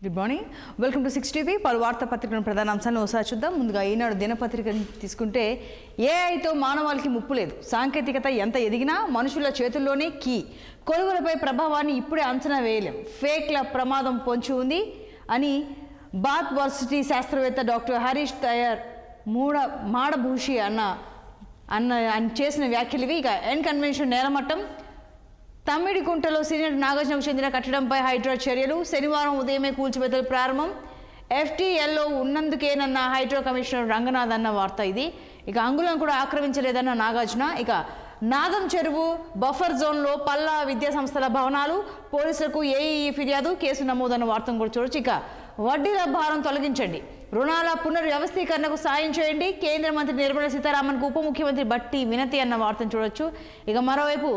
Good morning, welcome to 6 TV. పలు వార్తాపత్రికల ప్రధాన అంశాలను ఒకసారి చూద్దాం. ముందుగా ఈనాడు దినపత్రికను తీసుకుంటే, ఏఐతో మానవాళికి ముప్పు లేదు, సాంకేతికత ఎంత ఎదిగినా మనుషుల చేతుల్లోనే కీ, కొలువులపై ప్రభావాన్ని ఇప్పుడే అంచనా వేయలేం, ఫేక్ల ప్రమాదం పొంచి ఉంది అని బాత్ వర్సిటీ శాస్త్రవేత్త డాక్టర్ హరీష్ తయార్ మాడభూషి అన్న చేసిన వ్యాఖ్యలు ఇవి. ఇక ఎన్ కన్వెన్షన్ నేలమట్టం, తమ్మిడికుంటలో సీనియర్ నాగార్జునకు చెందిన కట్టడంపై హైడ్రా చర్యలు, శనివారం ఉదయమే కూల్చివేతలు ప్రారంభం, ఎఫ్టీఎల్లో ఉన్నందుకేనన్న హైడ్రా కమిషనర్ రంగనాథ్ అన్న వార్త ఇది. ఇక అంగుళం కూడా ఆక్రమించలేదన్న నాగార్జున. ఇక నాదం చెరువు బఫర్ జోన్లో పల్లా విద్యా సంస్థల భవనాలు, పోలీసులకు ఏఈ ఫిర్యాదు, కేసు నమోదన్న వార్తను కూడా చూడొచ్చు. ఇక వడ్డీల భారం తొలగించండి, రుణాల పునర్వ్యవస్థీకరణకు సాయం చేయండి, కేంద్ర మంత్రి నిర్మలా సీతారామన్కు ఉప ముఖ్యమంత్రి బట్టి వినతి అన్న వార్తను చూడొచ్చు. ఇక మరోవైపు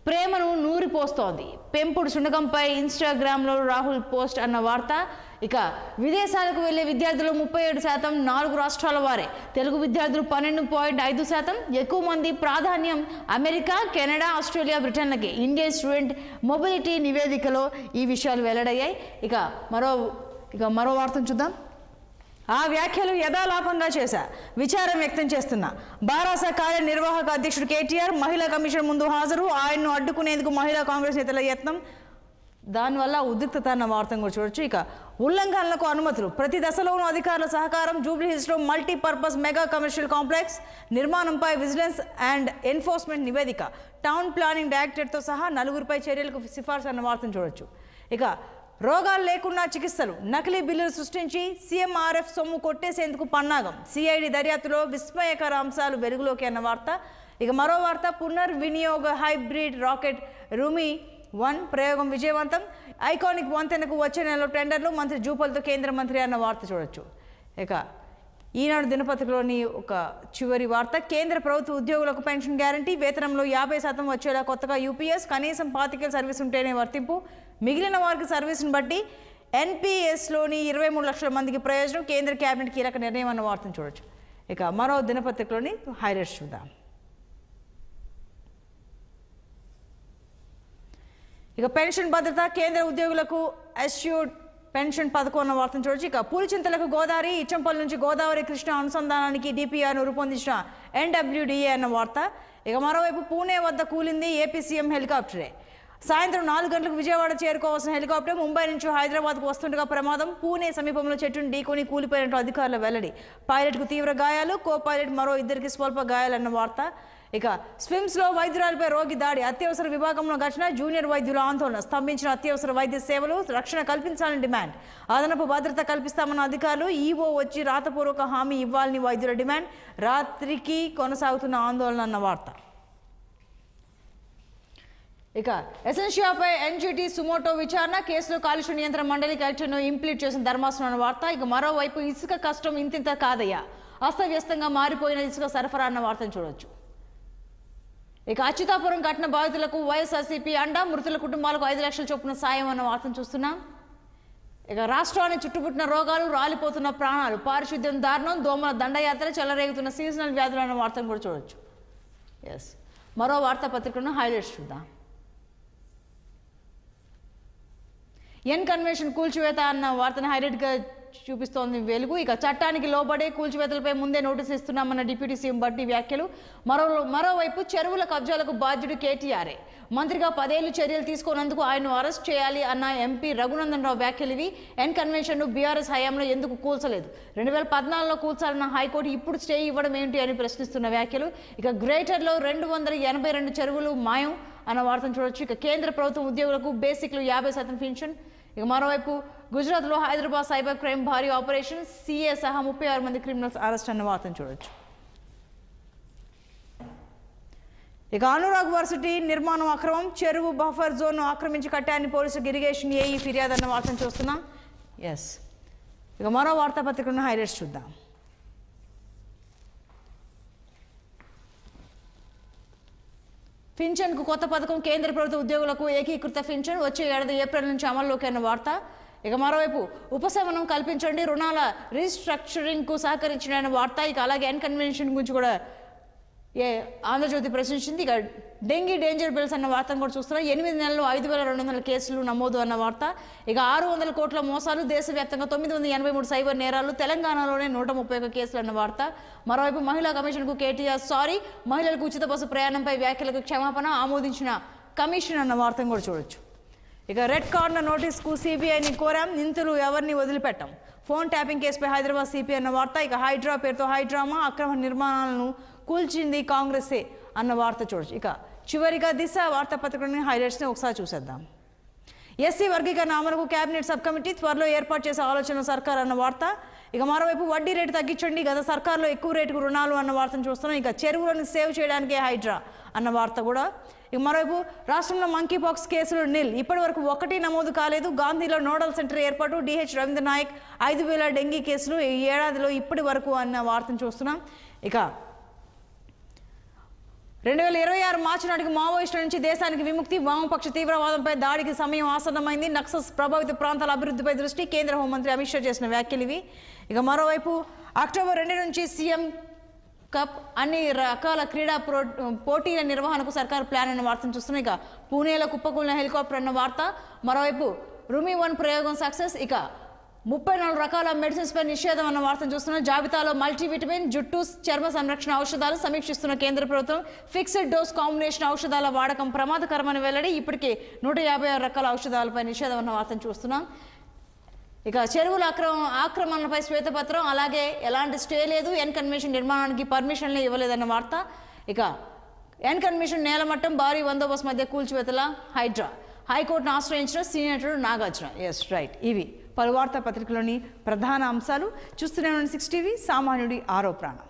ప్రేమను నూరిపోస్తోంది, పెంపుడు శునకంపై ఇన్స్టాగ్రామ్లో రాహుల్ పోస్ట్ అన్న వార్త. ఇక విదేశాలకు వెళ్లే విద్యార్థులు 37%, 4 రాష్ట్రాల వారే, తెలుగు విద్యార్థులు 12.5%, ఎక్కువ మంది ప్రాధాన్యం అమెరికా, కెనడా, ఆస్ట్రేలియా, బ్రిటన్లకి. ఇండియన్ స్టూడెంట్ మొబిలిటీ నివేదికలో ఈ విషయాలు వెల్లడయ్యాయి. ఇక మరో వార్తను చూద్దాం. ఆ వ్యాఖ్యలు యథాలాపంగా చేశా, విచారం వ్యక్తం చేస్తున్నా బారాస కార్యనిర్వాహక అధ్యక్షుడు కేటీఆర్, మహిళా కమిషన్ ముందు హాజరు, ఆయన్ను అడ్డుకునేందుకు మహిళా కాంగ్రెస్ నేతల యత్నం, దానివల్ల ఉద్రిక్తత అన్న వార్తను కూడా చూడొచ్చు. ఇక ఉల్లంఘనలకు అనుమతులు, ప్రతి దశలోనూ అధికారుల సహకారం, జూబ్లీహిల్స్లో మల్టీపర్పస్ మెగా కమర్షియల్ కాంప్లెక్స్ నిర్మాణంపై విజిలెన్స్ అండ్ ఎన్ఫోర్స్మెంట్ నివేదిక, టౌన్ ప్లానింగ్ డైరెక్టరేట్తో సహా 4గురిపై చర్యలకు సిఫార్సు అన్న వార్తను చూడొచ్చు. ఇక రోగాలు లేకుండా చికిత్సలు, నకిలీ బిల్లులు సృష్టించి సీఎంఆర్ఎఫ్ సొమ్ము కొట్టేసేందుకు పన్నాగం, సిఐడి దర్యాప్తులో విస్మయకర అంశాలు వెలుగులోకి అన్న వార్త. ఇక మరో వార్త, పునర్వినియోగ హైబ్రిడ్ రాకెట్ రూమి-1 ప్రయోగం విజయవంతం, ఐకానిక్ వంతెనకు వచ్చే నెలలో టెండర్లు, మంత్రి జూపల్తో కేంద్ర మంత్రి అన్న వార్త చూడొచ్చు. ఇక ఈనాడు దినపత్రికలోని ఒక చివరి వార్త, కేంద్ర ప్రభుత్వ ఉద్యోగులకు పెన్షన్ గ్యారంటీ, వేతనంలో 50% వచ్చేలా కొత్తగా యూపీఎస్, కనీసం 25 సర్వీస్ ఉంటేనే వర్తింపు, మిగిలిన వారికి సర్వీస్ను బట్టి ఎన్పీఎస్లోని 23 లక్షల మందికి ప్రయోజనం, కేంద్ర కేబినెట్ కీలక నిర్ణయం అన్న వార్తను చూడొచ్చు. ఇక మరో దినపత్రికలోని హైలైట్స్ చూద్దాం. ఇక పెన్షన్ భద్రత, కేంద్ర ఉద్యోగులకు అష్యూర్డ్ పెన్షన్ పథకం అన్న వార్తను చూడొచ్చు. ఇక పూలిచింతలకు గోదావరి, ఇచ్చంపల్లి నుంచి గోదావరి కృష్ణ అనుసంధానానికి డిపిఆర్ను రూపొందించిన ఎన్డబ్ల్యూడిఏ అన్న వార్త. ఇక మరోవైపు పూణే వద్ద కూలింది ఏపీ సీఎం హెలికాప్టరే, సాయంత్రం 4 గంటలకు విజయవాడ చేరుకోవాల్సిన హెలికాప్టర్ ముంబై నుంచి హైదరాబాద్కు వస్తుండగా ప్రమాదం, పూణే సమీపంలో చెట్టును ఢీకొని కూలిపోయినట్టు అధికారుల వెల్లడి, పైలట్కు తీవ్ర గాయాలు, కో పైలట్ మరో 2కి స్వల్ప గాయాలన్న వార్త. ఇక స్విమ్స్లో వైద్యురాలపై రోగి దాడి, అత్యవసర విభాగంలో ఘటన, జూనియర్ వైద్యుల ఆందోళన, స్తంభించిన అత్యవసర వైద్య సేవలు, రక్షణ కల్పించాలని డిమాండ్, అదనపు భద్రత కల్పిస్తామన్న అధికారులు, ఈవో వచ్చి రాతపూర్వక హామీ ఇవ్వాలని వైద్యుల డిమాండ్, రాత్రికి కొనసాగుతున్న ఆందోళన అన్న వార్త. ఇక ఎసెన్షియాపై ఎన్జీటీ సుమోటో విచారణ, కేసులో కాలుష్య నియంత్రణ మండలి కలెక్టర్ను ఇంప్లీట్ చేసిన ధర్మాసనం అన్న వార్త. ఇక మరోవైపు ఇసుక కష్టం ఇంతింత కాదయ్యా, అస్తవ్యస్తంగా మారిపోయిన ఇసుక సరఫరా అన్న వార్తను చూడొచ్చు. ఇక అచ్యుతాపురం ఘటన బాధితులకు వైఎస్ఆర్సీపీ అండ, మృతుల కుటుంబాలకు 5 లక్షల చొప్పున సాయం అన్న వార్తను చూస్తున్నాం. ఇక రాష్ట్రాన్ని చుట్టుముట్టిన రోగాలు, రాలిపోతున్న ప్రాణాలు, పారిశుద్ధ్యం దారుణం, దోమల దండయాత్ర, చెలరేగుతున్న సీజనల్ వ్యాధులు అన్న వార్తను కూడా చూడొచ్చు. మరో వార్తాపత్రికలను హైలైట్స్ చూద్దాం. ఎన్ కన్వెన్షన్ కూల్చివేత అన్న వార్తను హైలైట్గా చూపిస్తోంది వెలుగు. ఇక చట్టానికి లోబడే కూల్చివేతలపై ముందే నోటీసు ఇస్తున్నామన్న డిప్యూటీ సీఎం బట్టి వ్యాఖ్యలు. మరోవైపు చెరువుల కబ్జాలకు బాధ్యుడు కేటీఆర్ఏ, మంత్రిగా 10 ఏళ్లు చర్యలు తీసుకున్నందుకు ఆయన్ను అరెస్ట్ చేయాలి అన్న ఎంపీ రఘునందన్ రావు వ్యాఖ్యలు ఇవి. ఎన్ కన్వెన్షన్ను బీఆర్ఎస్ హయాంలో ఎందుకు కూల్చలేదు, 2014లో కూల్చాలన్న హైకోర్టు ఇప్పుడు స్టే ఇవ్వడం ఏంటి అని ప్రశ్నిస్తున్న వ్యాఖ్యలు. ఇక గ్రేటర్లో 282 చెరువులు మాయం అన్న వార్తను చూడొచ్చు. ఇక కేంద్ర ప్రభుత్వం ఉద్యోగులకు బేసిక్లు 50% పెన్షన్. ఇక మరోవైపు గుజరాత్లో హైదరాబాద్ సైబర్ క్రైమ్ భారీ ఆపరేషన్, సీఏ సహా 36 మంది క్రిమినల్స్ అరెస్ట్ అన్న వార్తను చూడొచ్చు. ఇక అనురాగ్ వర్సిటీ నిర్మాణం అక్రమం, చెరువు బఫర్ జోన్ను ఆక్రమించి కట్టాన్ని పోలీసులకు ఇరిగేషన్ ఏఈ ఫిర్యాదు అన్న వార్తను చూస్తున్నాం. ఇక మరో వార్తాపత్రికలను హైలైట్స్ చూద్దాం. పింఛన్కు కొత్త పథకం, కేంద్ర ప్రభుత్వ ఉద్యోగులకు ఏకీకృత పింఛన్ వచ్చే ఏడాది ఏప్రిల్ నుంచి అమల్లోకి అన్న వార్త. ఇక మరోవైపు ఉపశమనం కల్పించండి, రుణాల రీస్ట్రక్చరింగ్కు సహకరించిన వార్త. ఇక అలాగే ఎన్ కన్వెన్షన్ గురించి కూడా ఆంధ్రజ్యోతి ప్రశ్నించింది. ఇక డెంగీ డేంజర్ బిల్స్ అన్న వార్తను కూడా చూస్తున్నాం. 8 నెలల్లో 5,200 కేసులు నమోదు అన్న వార్త. ఇక 600 కోట్ల మోసాలు, దేశవ్యాప్తంగా 983 సైబర్ నేరాలు, తెలంగాణలోనే 131 కేసులు అన్న వార్త. మరోవైపు మహిళా కమిషన్కు కేటీఆర్ సారీ, మహిళలకు ఉచిత బస్సు ప్రయాణంపై వ్యాఖ్యలకు క్షమాపణ, ఆమోదించిన కమిషన్ అన్న వార్తను కూడా చూడొచ్చు. ఇక రెడ్ కార్నర్ నోటీస్కు సిబిఐని కోరాం, నిందితులు ఎవరిని వదిలిపెట్టాం, ఫోన్ ట్యాపింగ్ కేసుపై హైదరాబాద్ సిపి అన్న వార్త. ఇక హైడ్రా పేరుతో హైడ్రామా, అక్రమ నిర్మాణాలను కూల్చింది కాంగ్రెసే అన్న వార్త చూడొచ్చు. ఇక చివరిగా దిశ వార్తాపత్రికలోని హైలైట్స్ని ఒకసారి చూసేద్దాం. ఎస్సీ వర్గీకరణ అమలుకు కేబినెట్ సబ్ కమిటీ త్వరలో ఏర్పాటు చేసే ఆలోచన సర్కార్ అన్న వార్త. ఇక మరోవైపు వడ్డీ రేటు తగ్గించండి, గత సర్కార్లో ఎక్కువ రేటుకు రుణాలు అన్న వార్తను చూస్తున్నాం. ఇక చెరువులను సేవ్ చేయడానికే హైడ్రా అన్న వార్త కూడా. ఇక మరోవైపు రాష్ట్రంలో మంకీ పాక్స్ కేసులు నిల్, ఇప్పటి వరకు 1 నమోదు కాలేదు, గాంధీలో నోడల్ సెంటర్ ఏర్పాటు, డిహెచ్ రవీంద్ర నాయక్ 5,000 డెంగీ కేసులు ఈ ఏడాదిలో ఇప్పటి వరకు అన్న వార్తను చూస్తున్నాం. ఇక 2026 మార్చి నాటికి మావోయిస్టుల నుంచి దేశానికి విముక్తి, వామపక్ష తీవ్రవాదంపై దాడికి సమయం ఆసన్నమైంది, నక్సల్స్ ప్రభావిత ప్రాంతాల అభివృద్ధిపై దృష్టి, కేంద్ర హోంమంత్రి అమిత్ షా చేసిన వ్యాఖ్యలు ఇవి. ఇక మరోవైపు అక్టోబర్ 2 నుంచి సీఎం కప్, అన్ని రకాల క్రీడా పోటీల నిర్వహణకు సర్కారు ప్లాన్ అన్న వార్తను చూస్తున్నాం. ఇక పూణేలో కుప్పకూలిన హెలికాప్టర్ అన్న వార్త. మరోవైపు రూమీ-1 ప్రయోగం సక్సెస్. ఇక 34 రకాల మెడిసిన్స్ పై నిషేధం అన్న వార్తను చూస్తున్నాం. జాబితాలో మల్టీవిటమిన్, జుట్టు, చర్మ సంరక్షణ ఔషధాలు సమీక్షిస్తున్న కేంద్ర ప్రభుత్వం. ఫిక్స్డ్ డోస్ కాంబినేషన్ ఔషధాల వాడకం ప్రమాదకరమని వెల్లడి, ఇప్పటికే 156 రకాల ఔషధాలపై నిషేధం అన్న వార్తను చూస్తున్నాం. ఇక చెరువుల ఆక్రమణలపై శ్వేతపత్రం, అలాగే ఎలాంటి స్టే లేదు, ఎన్ కన్వెన్షన్ నిర్మాణానికి పర్మిషన్లే ఇవ్వలేదన్న వార్త. ఇక ఎన్ కన్వెన్షన్ నేలమట్టం, భారీ బందోబస్తు మధ్య కూల్చివేతల హైడ్రా, హైకోర్టును ఆశ్రయించిన సీనియర్ నటుడు నాగార్జున. ఎస్ రైట్, ఇవి పలు వార్తాపత్రికలోని ప్రధాన అంశాలు. చూస్తూనే ఉండండి 6 టీవీ, సామాన్యుడి ఆరో ప్రాణం.